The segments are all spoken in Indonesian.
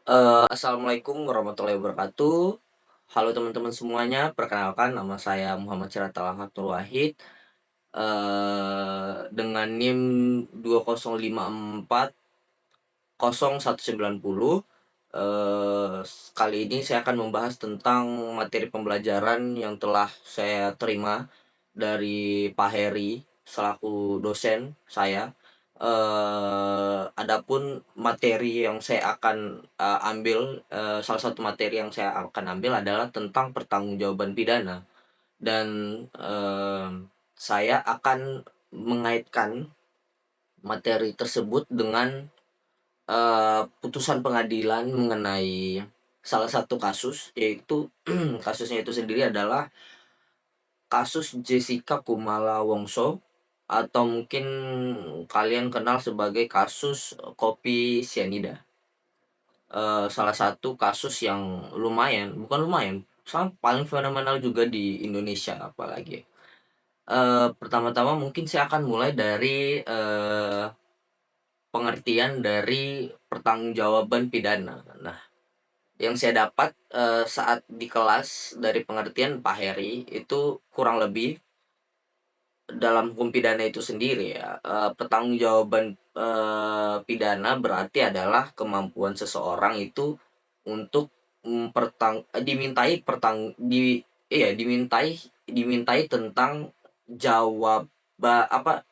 Assalamualaikum warahmatullahi wabarakatuh. Halo teman-teman semuanya, perkenalkan nama saya Muhammad Syaratal Fathul Wahid, dengan NIM 205401990. Kali ini saya akan membahas tentang materi pembelajaran yang telah saya terima dari Pak Heri selaku dosen saya. Adapun materi yang saya akan ambil, salah satu materi yang saya akan ambil adalah tentang pertanggungjawaban pidana dan, saya akan mengaitkan materi tersebut dengan putusan pengadilan mengenai salah satu kasus, yaitu kasusnya itu sendiri adalah kasus Jessica Kumala Wongso, atau mungkin kalian kenal sebagai kasus kopi sianida. Salah satu kasus yang bukan lumayan, sangat paling fenomenal juga di Indonesia apalagi. Pertama-tama mungkin saya akan mulai dari pengertian dari pertanggungjawaban pidana. Nah, yang saya dapat, saat di kelas dari pengertian Pak Heri itu kurang lebih dalam hukum pidana itu sendiri ya, pertanggungjawaban, pidana berarti adalah kemampuan seseorang itu untuk dimintai dimintai dimintai tentang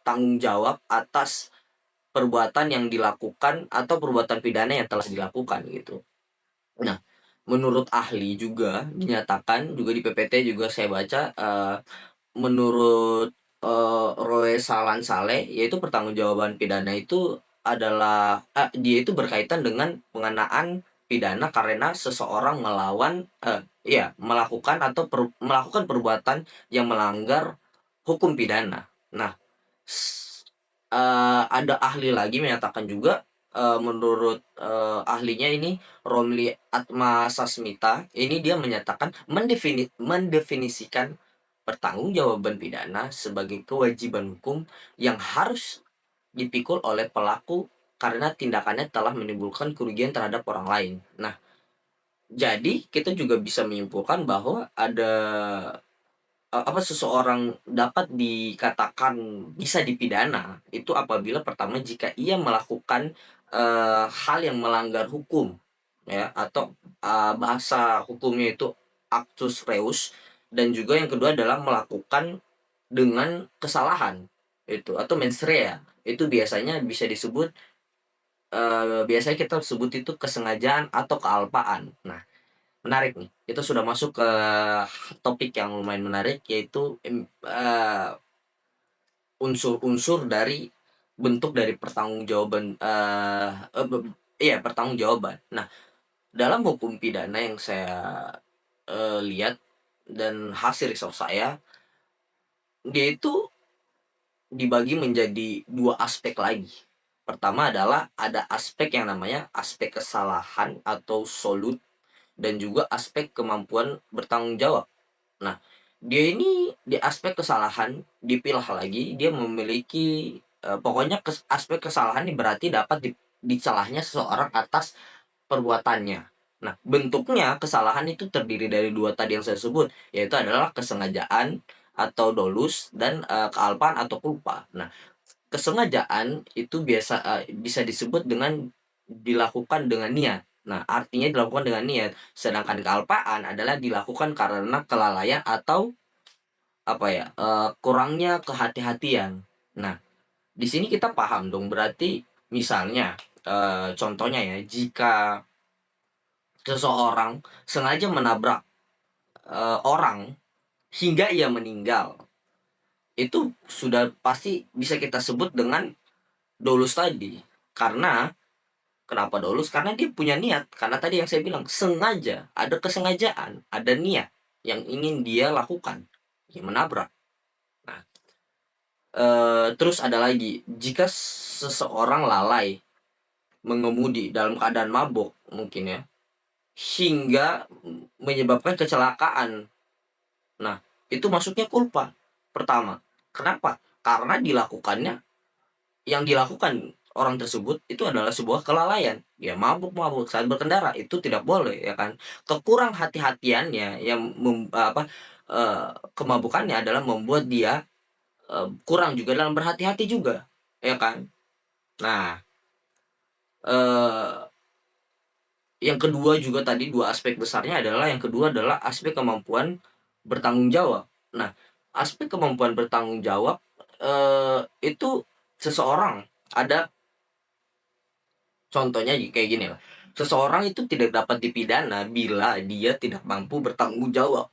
tanggung jawab atas perbuatan yang dilakukan atau perbuatan pidana yang telah dilakukan gitu. Nah, menurut ahli juga dinyatakan, juga di PPT juga saya baca, menurut, Roy Salan Saleh, yaitu pertanggungjawaban pidana itu adalah dia itu berkaitan dengan pengenaan pidana karena seseorang melakukan perbuatan yang melanggar hukum pidana. Nah, ada ahli lagi menyatakan juga, menurut, ahlinya ini Romli Atma Sasmita, ini dia menyatakan mendefinisikan pertanggungjawaban pidana sebagai kewajiban hukum yang harus dipikul oleh pelaku karena tindakannya telah menimbulkan kerugian terhadap orang lain. Nah, jadi kita juga bisa menyimpulkan bahwa seseorang dapat dikatakan bisa dipidana itu apabila pertama jika ia melakukan, hal yang melanggar hukum ya, atau, bahasa hukumnya itu actus reus, dan juga yang kedua adalah melakukan dengan kesalahan itu atau mens rea. Itu biasanya bisa disebut, biasanya kita sebut itu kesengajaan atau kealpaan. Nah, menarik nih, kita sudah masuk ke topik yang lumayan menarik, yaitu unsur-unsur dari bentuk dari pertanggungjawaban, pertanggungjawaban. Nah, dalam hukum pidana yang saya, lihat dan hasil riset saya, dia itu dibagi menjadi 2 aspek lagi. Pertama adalah ada aspek yang namanya aspek kesalahan atau solut, dan juga aspek kemampuan bertanggung jawab. Nah, dia ini di aspek kesalahan dipilah lagi, dia memiliki, pokoknya aspek kesalahan ini berarti dapat dicelahnya seseorang atas perbuatannya. Nah, bentuknya kesalahan itu terdiri dari 2 tadi yang saya sebut, yaitu adalah kesengajaan atau dolus dan, kealpaan atau culpa. Nah, kesengajaan itu bisa disebut dengan dilakukan dengan niat. Nah, artinya dilakukan dengan niat, sedangkan kealpaan adalah dilakukan karena kelalaian atau kurangnya kehati-hatian. Nah, di sini kita paham dong berarti misalnya, contohnya ya, jika seseorang sengaja menabrak, orang hingga ia meninggal, itu sudah pasti bisa kita sebut dengan dolus tadi. Karena kenapa dolus? Karena dia punya niat, karena tadi yang saya bilang sengaja, ada kesengajaan, ada niat yang ingin dia lakukan, ya menabrak. Nah, terus ada lagi, jika seseorang lalai mengemudi dalam keadaan mabuk mungkin ya, hingga menyebabkan kecelakaan. Nah, itu masuknya culpa pertama. Kenapa? Karena yang dilakukan orang tersebut itu adalah sebuah kelalaian. Ya mabuk-mabuk saat berkendara itu tidak boleh ya kan. Kekurang hati-hatiannya yang kemabukannya adalah membuat dia, kurang juga dalam berhati-hati juga, ya kan. Nah, eee, yang kedua juga tadi 2 aspek besarnya adalah yang kedua adalah aspek kemampuan bertanggung jawab. Nah, aspek kemampuan bertanggung jawab, itu seseorang ada contohnya kayak gini lah, seseorang itu tidak dapat dipidana bila dia tidak mampu bertanggung jawab.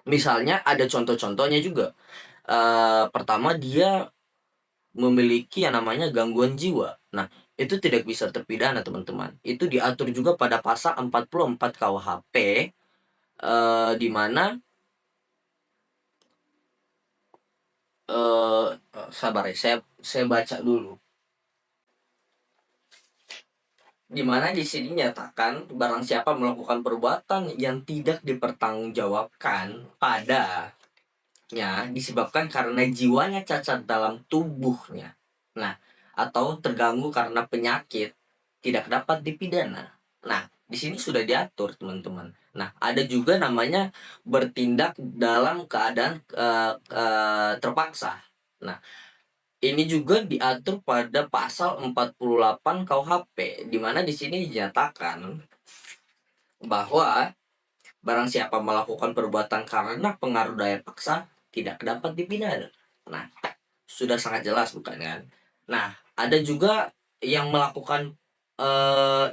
Misalnya ada contoh-contohnya juga, pertama dia memiliki yang namanya gangguan jiwa. Nah, itu tidak bisa terpidana, teman-teman. Itu diatur juga pada pasal 44 KUHP, di mana, eee, sabar ya, saya baca dulu. Di mana di sini dinyatakan barang siapa melakukan perbuatan yang tidak dipertanggungjawabkan padanya disebabkan karena jiwanya cacat dalam tubuhnya. Nah, atau terganggu karena penyakit tidak dapat dipidana. Nah, di sini sudah diatur, teman-teman. Nah, ada juga namanya bertindak dalam keadaan terpaksa. Nah, ini juga diatur pada pasal 48 KUHP, di mana di sini dinyatakan bahwa barang siapa melakukan perbuatan karena pengaruh daya paksa tidak dapat dipidana. Nah, sudah sangat jelas bukan kan? Nah, ada juga yang melakukan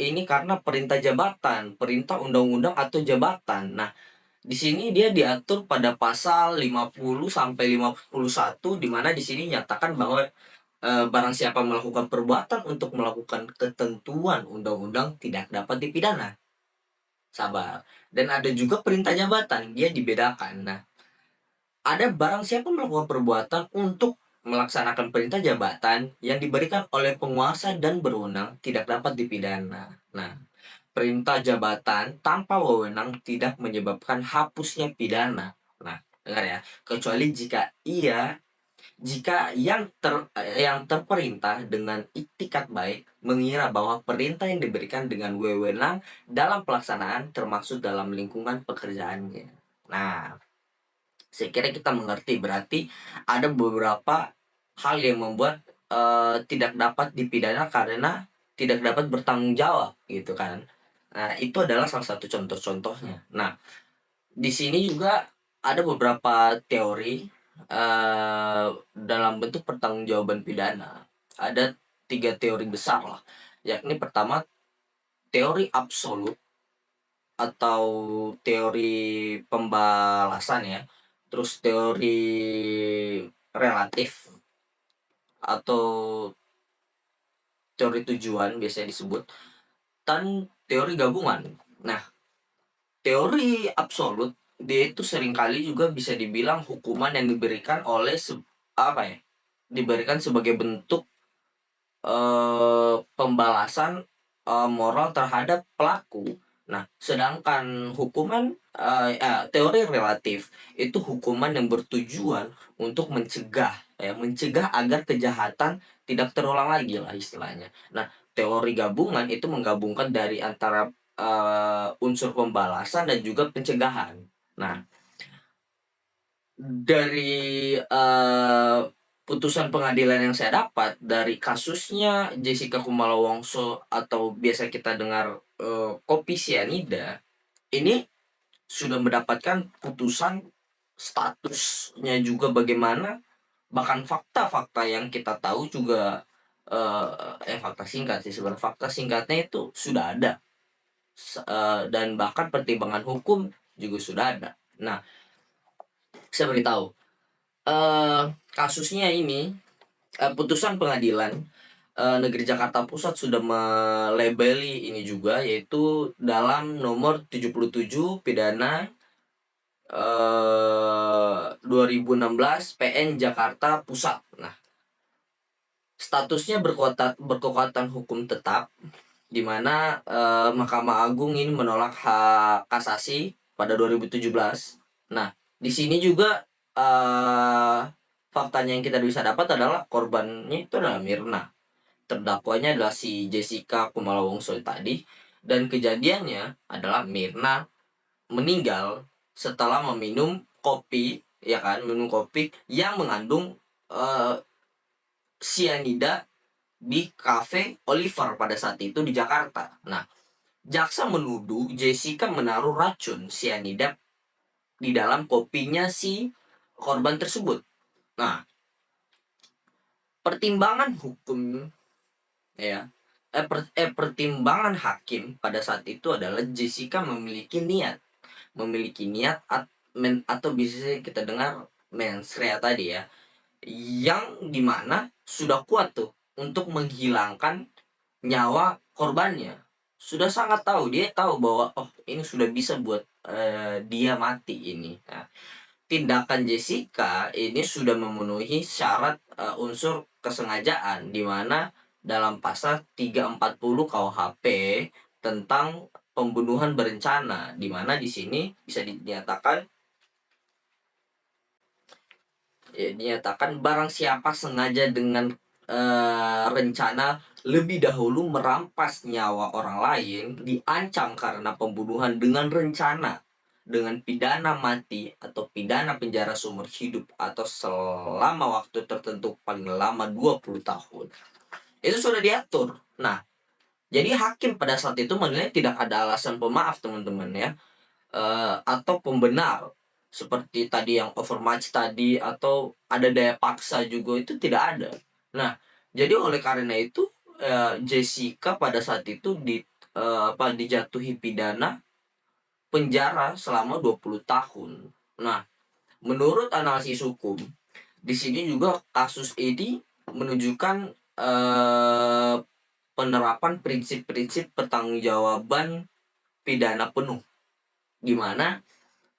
ini karena perintah jabatan, perintah undang-undang atau jabatan. Nah, di sini dia diatur pada pasal 50 sampai 51 di mana di sini nyatakan bahwa barang siapa melakukan perbuatan untuk melakukan ketentuan undang-undang tidak dapat dipidana. Sabar. Dan ada juga perintah jabatan, dia dibedakan. Nah, ada barang siapa melakukan perbuatan untuk melaksanakan perintah jabatan yang diberikan oleh penguasa dan berwenang tidak dapat dipidana. Nah, perintah jabatan tanpa wewenang tidak menyebabkan hapusnya pidana. Nah, dengar ya, kecuali jika yang terperintah dengan iktikat baik mengira bahwa perintah yang diberikan dengan wewenang dalam pelaksanaan termaksud dalam lingkungan pekerjaannya. Nah, saya kira kita mengerti berarti ada beberapa hal yang membuat tidak dapat dipidana karena tidak dapat bertanggung jawab gitu kan. Nah, itu adalah salah satu contoh-contohnya. Nah, di sini juga ada beberapa teori dalam bentuk pertanggungjawaban pidana. Ada 3 teori besar lah, yakni pertama teori absolut atau teori pembalasan ya, terus teori relatif atau teori tujuan biasanya disebut, dan teori gabungan. Nah, teori absolut dia itu seringkali juga bisa dibilang hukuman yang diberikan oleh apa ya, diberikan sebagai bentuk pembalasan moral terhadap pelaku. Nah, sedangkan teori relatif itu hukuman yang bertujuan untuk mencegah agar kejahatan tidak terulang lagi lah istilahnya. Nah, teori gabungan itu menggabungkan dari antara unsur pembalasan dan juga pencegahan. Nah, dari putusan pengadilan yang saya dapat dari kasusnya Jessica Kumala Wongso atau biasa kita dengar kopi sianida, ini sudah mendapatkan putusan statusnya juga bagaimana, bahkan fakta-fakta yang kita tahu juga, fakta singkat sih sebenarnya, fakta singkatnya itu sudah ada, dan bahkan pertimbangan hukum juga sudah ada. Nah, saya beritahu, kasusnya ini, putusan pengadilan negeri Jakarta Pusat sudah melabeli ini juga, yaitu dalam nomor 77 pidana 2016 PN Jakarta Pusat. Nah, statusnya berkekuatan hukum tetap, di mana Mahkamah Agung ini menolak hak kasasi pada 2017. Nah, di sini juga faktanya yang kita bisa dapat adalah korbannya itu adalah Mirna. terdakwanya adalah si Jessica Kumala Wongso tadi, dan kejadiannya adalah Mirna meninggal setelah meminum kopi, ya kan, minum kopi yang mengandung sianida di cafe Oliver pada saat itu di Jakarta. Nah, jaksa menuduh Jessica menaruh racun sianida di dalam kopinya si korban tersebut. Nah, pertimbangan hukum, ya, pertimbangan hakim pada saat itu adalah Jessica memiliki niat atau bisa kita dengar mens rea tadi ya, yang dimana sudah kuat tuh untuk menghilangkan nyawa korbannya. Sudah sangat tahu, dia tahu bahwa oh ini sudah bisa buat dia mati ini. Nah, tindakan Jessica ini sudah memenuhi syarat unsur kesengajaan, di mana dalam pasal 340 KUHP tentang pembunuhan berencana, di mana di sini bisa dinyatakan, ya, dinyatakan barang siapa sengaja dengan rencana lebih dahulu merampas nyawa orang lain diancam karena pembunuhan dengan rencana dengan pidana mati atau pidana penjara seumur hidup atau selama waktu tertentu paling lama 20 tahun. Itu sudah diatur. Nah, jadi hakim pada saat itu menilai tidak ada alasan pemaaf teman-teman ya, atau pembenar seperti tadi yang overmatch tadi atau ada daya paksa juga, itu tidak ada. Nah, jadi oleh karena itu Jessica pada saat itu dijatuhi pidana penjara selama 20 tahun. Nah, menurut analisis hukum, di sini juga kasus ini menunjukkan penerapan prinsip-prinsip pertanggungjawaban pidana penuh, di mana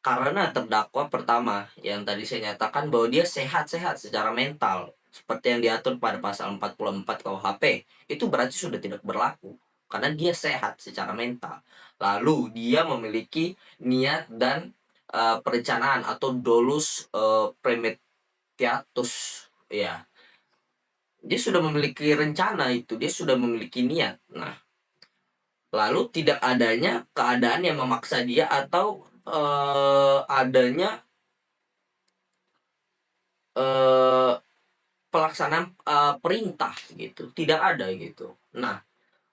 karena terdakwa pertama yang tadi saya nyatakan bahwa dia sehat-sehat secara mental seperti yang diatur pada pasal 44 KUHP, itu berarti sudah tidak berlaku karena dia sehat secara mental. Lalu dia memiliki niat dan perencanaan atau dolus premeditatus, ya. Dia sudah memiliki rencana, itu dia sudah memiliki niat. Nah, lalu tidak adanya keadaan yang memaksa dia atau adanya eh, pelaksanaan perintah gitu, tidak ada gitu. Nah,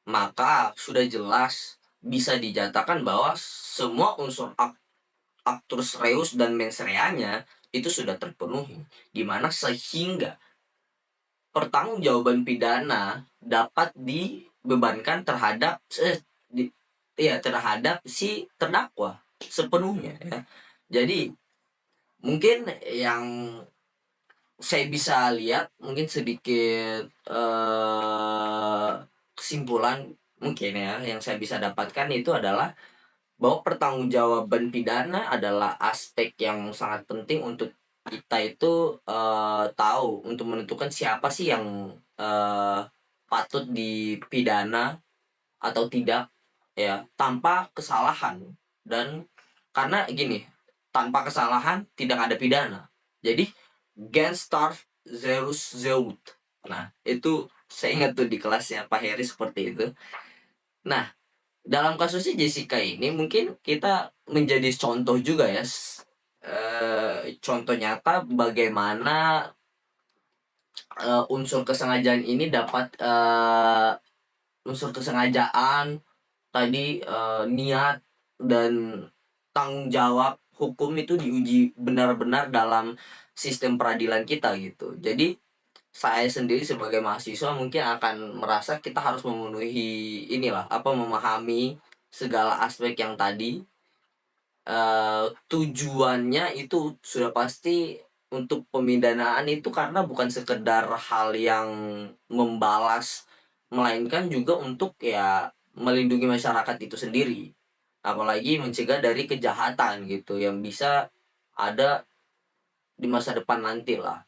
maka sudah jelas bisa dijatakan bahwa semua unsur actus reus dan mens rea-nya itu sudah terpenuhi, di mana sehingga pertanggungjawaban pidana dapat dibebankan terhadap terhadap si terdakwa sepenuhnya ya. Jadi mungkin yang saya bisa lihat mungkin sedikit kesimpulan mungkin ya yang saya bisa dapatkan itu adalah bahwa pertanggungjawaban pidana adalah aspek yang sangat penting untuk kita itu tahu untuk menentukan siapa sih yang patut dipidana atau tidak, ya, tanpa kesalahan. Dan karena gini, tanpa kesalahan tidak ada pidana. Jadi Genstarf Zerus Zeut. Nah, itu saya ingat tuh di kelasnya Pak Heri seperti itu. Nah, dalam kasusnya Jessica ini mungkin kita menjadi contoh juga ya, contoh nyata bagaimana unsur kesengajaan ini dapat unsur kesengajaan tadi, niat dan tanggung jawab hukum itu diuji benar-benar dalam sistem peradilan kita gitu. Jadi saya sendiri sebagai mahasiswa mungkin akan merasa kita harus memenuhi inilah memahami segala aspek yang tadi. Tujuannya itu sudah pasti untuk pemidanaan itu karena bukan sekedar hal yang membalas, melainkan juga untuk ya melindungi masyarakat itu sendiri. Apalagi mencegah dari kejahatan gitu yang bisa ada di masa depan nantilah.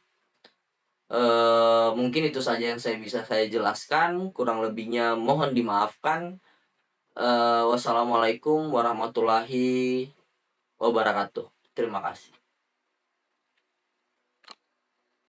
Mungkin itu saja yang saya jelaskan, kurang lebihnya mohon dimaafkan. Wassalamualaikum warahmatullahi wabarakatuh. Terima kasih.